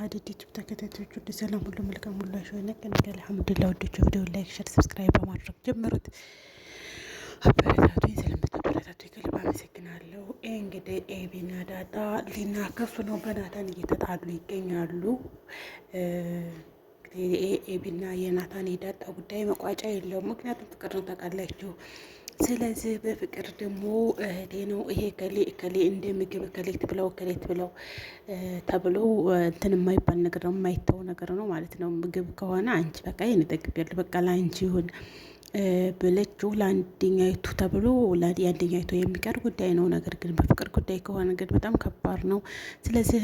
ሀዲድ ዩቲዩብ ተከታታዮች ወደ ሰላም ሁሉ መልካም ሁሉ አይሾነ ከነገ አልሐምዱሊላህ። ወዶች ቪዲዮ ላይክ፣ ሼር፣ ሰብስክራይብ በማድረግ ጀምሩት። አበረታቱኝ። ስለምታበረታቱኝ ከልብ አመሰግናለሁ። እንግዲህ ኤቢና ዳጣ ሊናከሱ ነው። በናታን እየተጣሉ ይገኛሉ። ኤቢና የናታን የዳጣ ጉዳይ መቋጫ የለውም። ምክንያቱም ፍቅር ነው ታውቃላችሁ። ስለዚህ በፍቅር ደግሞ እህቴ ነው ይሄ ከሌ እንደ ምግብ ከሌት ብለው ተብሎ እንትን የማይባል ነገር ነው፣ የማይተው ነገር ነው ማለት ነው። ምግብ ከሆነ አንቺ በቃ ይሄን ጠግቤያለሁ በቃ ለአንቺ ይሁን ብለችው ለአንደኛይቱ ተብሎ የአንደኛይቱ የሚቀር ጉዳይ ነው። ነገር ግን በፍቅር ጉዳይ ከሆነ ግን በጣም ከባድ ነው። ስለዚህ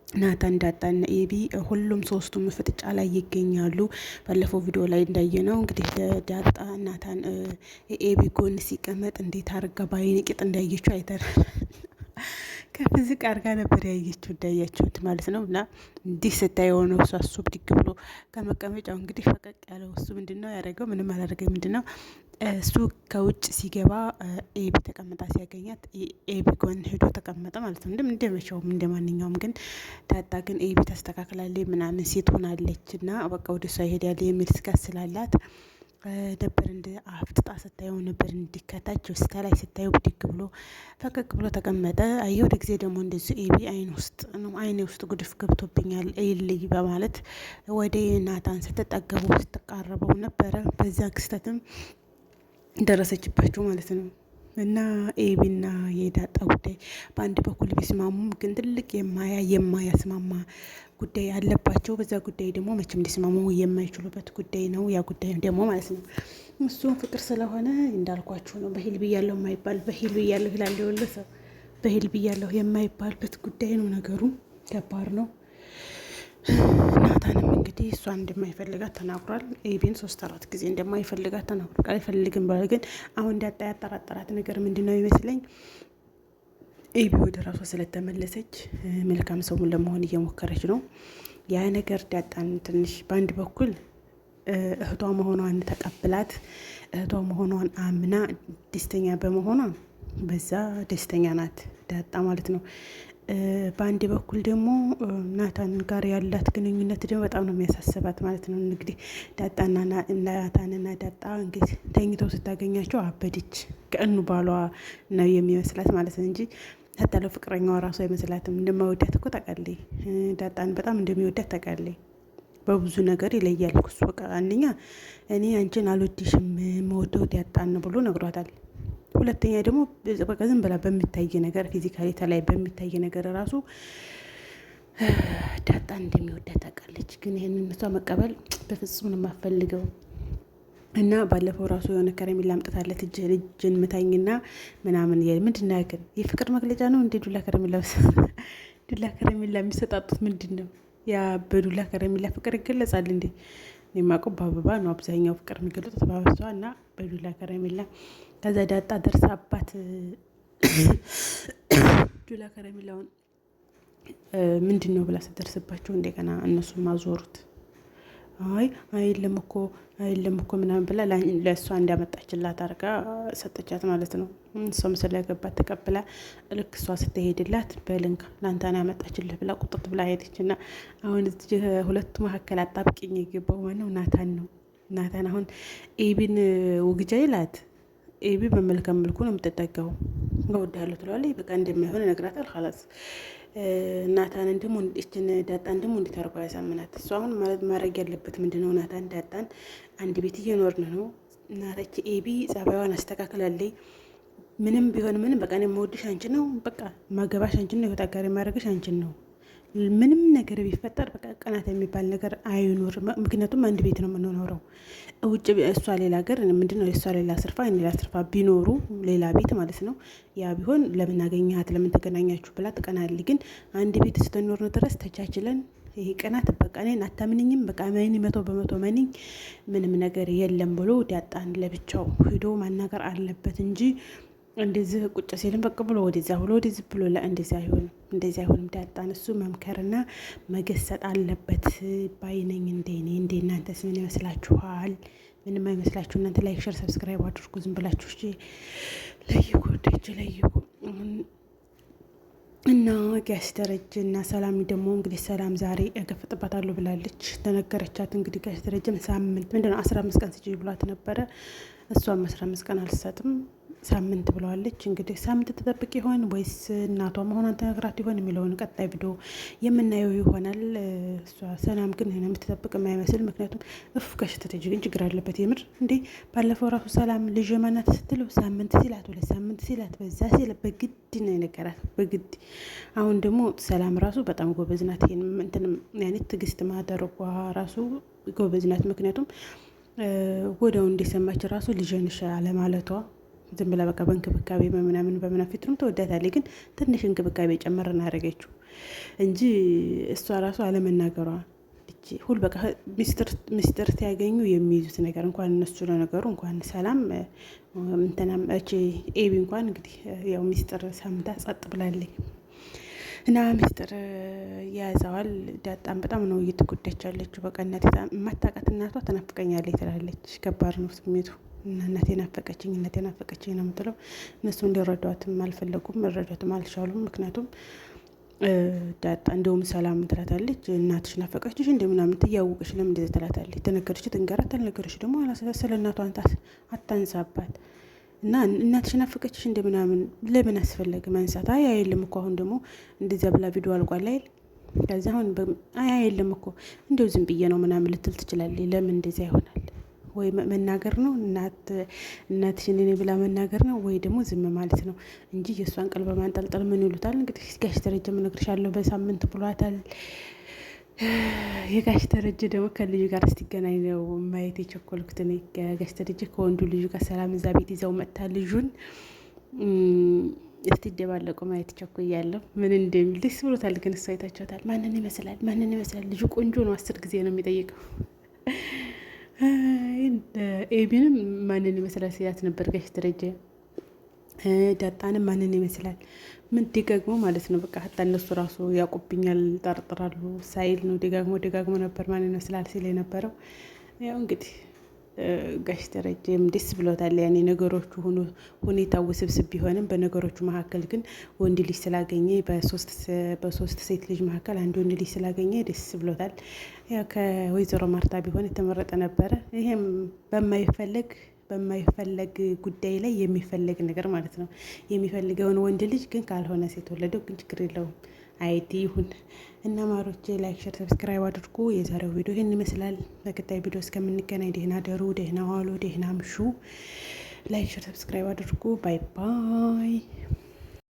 ናታን ዳጣና ኤቢ ሁሉም ሶስቱም ፍጥጫ ላይ ይገኛሉ። ባለፈው ቪዲዮ ላይ እንዳየነው እንግዲህ ዳጣ ናታን ኤቢ ጎን ሲቀመጥ እንዴት አርጋ ባይን ቂጥ እንዳየችው አይተናል። ከፍዝቅ አርጋ ነበር ያየችው እንዳያችሁት ማለት ነው። እና እንዲህ ስታየው ነው እሱ ብድግ ብሎ ከመቀመጫው እንግዲህ ፈቀቅ ያለው እሱ ምንድነው ያደረገው? ምንም አላደረገም። ምንድነው እሱ ከውጭ ሲገባ ኤቢ ተቀምጣ ሲያገኛት ኤቢ ጎን ሄዶ ተቀመጠ ማለት ነው። እንደመቼውም እንደ ማንኛውም ግን ዳጣ ግን ኤቢ ታስተካክላለች ምናምን ሴት ሆናለች እና በቃ ወደ እሷ ይሄዳል የሚል ስጋት ስላላት ነበር እንደ አፍጥጣ ስታየው ነበር እንዲከታች ውስጥ ላይ ስታየው ብድግ ብሎ ፈቀቅ ብሎ ተቀመጠ። አየሁ ወደ ጊዜ ደግሞ እንደዚህ ኤቢ አይኔ ውስጥ ጉድፍ ገብቶብኛል ይልይ በማለት ወደ ናታን ስትጠገቡ ስትቃረበው ነበረ። በዛ ክስተትም ደረሰችባቸው ማለት ነው። እና ኤቢና የዳጣ ጉዳይ በአንድ በኩል ቢስማሙም ግን ትልቅ የማያስማማ ጉዳይ አለባቸው። በዛ ጉዳይ ደግሞ መቼም ሊስማሙ የማይችሉበት ጉዳይ ነው። ያ ጉዳይ ደግሞ ማለት ነው እሱም ፍቅር ስለሆነ እንዳልኳችሁ ነው። በሂል ብያለሁ የማይባል በሂል ብያለሁ ይላል የወለ ሰው። በሂል ብያለሁ የማይባልበት ጉዳይ ነው። ነገሩ ከባድ ነው። ናታንም እንግዲህ እሷን እንደማይፈልጋት ተናግሯል። ኤቢን 3-4 ጊዜ እንደማይፈልጋት ተናግሯል። አይፈልግም ብሏል። ግን አሁን እንዳጣ ያጠራጠራት ነገር ምንድነው ይመስለኝ ኤቢ ወደ ራሷ ስለተመለሰች መልካም ሰው ለመሆን እየሞከረች ነው። ያ ነገር ዳጣን ትንሽ በአንድ በኩል እህቷ መሆኗን ተቀብላት እህቷ መሆኗን አምና ደስተኛ በመሆኗ በዛ ደስተኛ ናት ዳጣ ማለት ነው። በአንድ በኩል ደግሞ ናታን ጋር ያላት ግንኙነት ደግሞ በጣም ነው የሚያሳስባት ማለት ነው። እንግዲህ ናታንና ዳጣ እንግዲህ ተኝተው ስታገኛቸው አበደች። ከእኑ ባሏ ነው የሚመስላት ማለት ነው እንጂ ታታለው ፍቅረኛዋ ራሱ አይመስላትም። እንደማይወዳት እኮ ታውቃለች። ዳጣን በጣም እንደሚወዳት ታውቃለች። በብዙ ነገር ይለያል እሱ በቃ አንደኛ እኔ አንቺን አልወድሽም መወደው ዳጣን ብሎ ነግሯታል። ሁለተኛ ደግሞ በቃ ዝም ብላ በሚታይ ነገር ፊዚካሊ ተላይ በሚታይ ነገር ራሱ ዳጣ እንደሚወዳት ታውቃለች። ግን ይሄንን እሷ መቀበል በፍጹም ነው የማትፈልገው። እና ባለፈው ራሱ የሆነ ከረሜላ አምጥታለት እጅን ምታኝና ምናምን ምንድን ነው ግን የፍቅር መግለጫ ነው እንዴ? ዱላ ከረሜላ የሚሰጣጡት ምንድን ነው? ያ በዱላ ከረሜላ ፍቅር ይገለጻል እንዴ? የማውቀው በአበባ ነው አብዛኛው ፍቅር የሚገለጡት በአበባ እና በዱላ ከረሜላ። ከዛ ዳጣ ደርሳባት ዱላ ከረሜላውን ምንድን ነው ብላ ስትደርስባቸው እንደገና እነሱን ማዞሩት። አይለም እኮ ምናምን ብላ ለእሷ እንዳመጣችላት አርጋ ሰጠቻት ማለት ነው። እሷም ስለገባት ተቀብላ ልክ እሷ ስትሄድላት በልንካ ላንታና ያመጣችልህ ብላ ቁጥጥ ብላ ሄደች። እና አሁን ሁለቱ መካከል አጣብቂኝ የገባው ማነው? ናታን ነው። ናታን አሁን ኤቢን ውግጃ ይላት። ኤቢ በመልካም መልኩ ነው የምትጠጋው። እወድሃለሁ ትለዋለች። በቃ እንደማይሆን ነግራታል። ኸላስ ናታንን ደግሞ እችን ዳጣን ደግሞ እንዴት አድርጎ ያሳምናት? እሱ አሁን ማድረግ ያለበት ምንድነው? ናታን ዳጣን አንድ ቤት እየኖርን ነው። እናታች ኤቢ ጸባይዋን አስተካክላለች። ምንም ቢሆን ምንም በቃ እኔ የምወድሽ አንቺን ነው። በቃ ማገባሽ አንቺን ነው። ህይወት አጋሪ ማድረግሽ አንቺን ነው። ምንም ነገር ቢፈጠር በቃ ቀናት የሚባል ነገር አይኖር። ምክንያቱም አንድ ቤት ነው የምንኖረው። ውጭ እሷ ሌላ ሀገር ምንድነው የእሷ ሌላ ስርፋ ሌላ ስርፋ ቢኖሩ ሌላ ቤት ማለት ነው። ያ ቢሆን ለምን አገኘሃት ለምን ተገናኛችሁ ብላ ትቀናለች። ግን አንድ ቤት ስትኖር ነው ድረስ ተቻችለን ይሄ ቀናት በቃ እኔን አታምንኝም በቃ መኒ 100% መኒኝ ምንም ነገር የለም ብሎ ዳጣን ለብቻው ሂዶ ማናገር አለበት እንጂ እንደዚህ ቁጭ ሲልም በቃ ብሎ ወደዛ ብሎ ወደዚህ ብሎ እንደዚህ አይሆንም። ዳጣን እሱ መምከርና መገሰጥ አለበት ባይነኝ። እንደ እናንተስ ምን ይመስላችኋል? ምንም አይመስላችሁ እናንተ? ላይክ ሼር ሰብስክራይብ አድርጉ። ዝም ብላችሁ እሺ ለይኩ ደጅ ለይኩ እና ጋሽ ደረጀ እና ሰላም ደግሞ እንግዲህ ሰላም ዛሬ እገፈጥባታለሁ ብላለች። ተነገረቻት እንግዲህ ጋሽ ደረጀም ሳምንት ምንድነው 15 ቀን ስጪ ብሏት ነበረ። እሷም 15 ቀን አልሰጥም ሳምንት ብለዋለች። እንግዲህ ሳምንት ተጠብቅ ይሆን ወይስ እናቷ መሆኗን ተነግራት ይሆን የሚለውን ቀጣይ ቪዲዮ የምናየው ይሆናል። እሷ ሰላም ግን የምትጠብቅ የማይመስል ምክንያቱም እፍ ከሽተተጅ ግን ችግር አለበት የምር እንዴ። ባለፈው ራሱ ሰላም ልጅ ማናት ስትለው ሳምንት ሲላት 2 ሳምንት ሲላት በዛ ሲል በግድ ነው የነገራት በግድ። አሁን ደግሞ ሰላም ራሱ በጣም ጎበዝ ናት። ይሄን እንትንም ያኔ ትዕግስት ማደረጓ ራሱ ጎበዝ ናት። ምክንያቱም ወዲያው እንደሰማች ራሱ ልጅንሽ አለማለቷ ዝም ብላ በቃ በእንክብካቤ በምናምን ፊቱንም ተወዳታለች። ግን ትንሽ እንክብካቤ ጨመር እናደረገችው እንጂ እሷ ራሱ አለመናገሯ ሁል በቃ ሚስጥር ሲያገኙ የሚይዙት ነገር እንኳን እነሱ ለነገሩ እንኳን ሰላም እንትናም ኤቢ እንኳን እንግዲህ ያው ሚስጥር ሰምታ ጸጥ ብላለች። እና ሚስጥር ያዘዋል። ዳጣም በጣም ነው እየተጎዳች ያለችው። በቃ እናቴ የማታውቃት እናቷ ተናፍቀኛለች ትላለች። ከባድ ነው ስሜቱ። እና እናቴ ናፈቀችኝ ነው የምትለው። እነሱ እንዲረዷትም አልፈለጉም፣ መረዳትም አልቻሉም። ምክንያቱም ዳጣ እንደውም ሰላም ትላታለች፣ እናትሽ ናፈቀችሽ እንደ ምናምን እያወቀች ለምን እንደዚህ ትላታለች። ተነገረች ትንገራት፣ ተነገረች ደግሞ ስለ እናቷ አታንሳባት። እና እናትሽ ናፈቀችሽ እንደ ምናምን ለምን አስፈለገ ማንሳት? አይ አይልም እኮ አሁን ደግሞ እንደዚያ ብላ ቪዲዮ አልቋል አይል። ከዚ አሁን አይ አይልም እኮ እንደው ዝም ብዬ ነው ምናምን ልትል ትችላለች። ለምን እንደዚያ ይሆናል? ወይ መናገር ነው እናትሽን እኔ ብላ መናገር ነው፣ ወይ ደግሞ ዝም ማለት ነው እንጂ የእሷን ቀልብ በማንጠልጠል ምን ይሉታል እንግዲህ። ጋሽ ደረጀ እነግርሻለሁ በሳምንት ብሏታል። የጋሽ ደረጀ ደግሞ ከልጁ ጋር ስትገናኝ ነው ማየት የቸኮልኩት። ጋሽ ደረጀ ከወንዱ ልጁ ጋር ሰላም እዛ ቤት ይዘው መጥታ ልጁን እስቲደባለቁ ማየት ቸኩያለሁ። ምን እንደሚል ደስ ብሎታል። ግን እሷ አይታችኋታል። ማንን ይመስላል ልጁ ቆንጆ ነው። 10 ጊዜ ነው የሚጠይቀው። ኤቢንም ማንን ይመስላል ሲላት ነበር ጋሽ ደረጀ። ዳጣንም ማንን ይመስላል ምን ደጋግሞ ማለት ነው። በቃ ሀታ እነሱ ራሱ ያውቁብኛል ጠርጥራሉ ሳይል ነው ደጋግሞ ነበር ማንን ይመስላል ሲል የነበረው። ያው እንግዲህ ጋሽ ደረጀም ደስ ብሎታል። ያኔ ነገሮቹ ሁኔታው ውስብስብ ቢሆንም በነገሮቹ መካከል ግን ወንድ ልጅ ስላገኘ በሶስት ሴት ልጅ መካከል አንድ ወንድ ልጅ ስላገኘ ደስ ብሎታል። ያው ከወይዘሮ ማርታ ቢሆን የተመረጠ ነበረ። ይሄም በማይፈለግ ጉዳይ ላይ የሚፈለግ ነገር ማለት ነው። የሚፈልገውን ወንድ ልጅ ግን ካልሆነ ሴት ወለደው ግን ችግር የለውም። አይቲ ይሁን እና ማሮቼ ላይክ፣ ሼር፣ ሰብስክራይብ አድርጉ። የዛሬው ቪዲዮ ይህን ይመስላል። በቀጣይ ቪዲዮ እስከምንገናኝ ደህና ደሩ፣ ደህና ዋሉ፣ ደህና ምሹ። ላይክ፣ ሼር፣ ሰብስክራይብ አድርጉ። ባይ ባይ።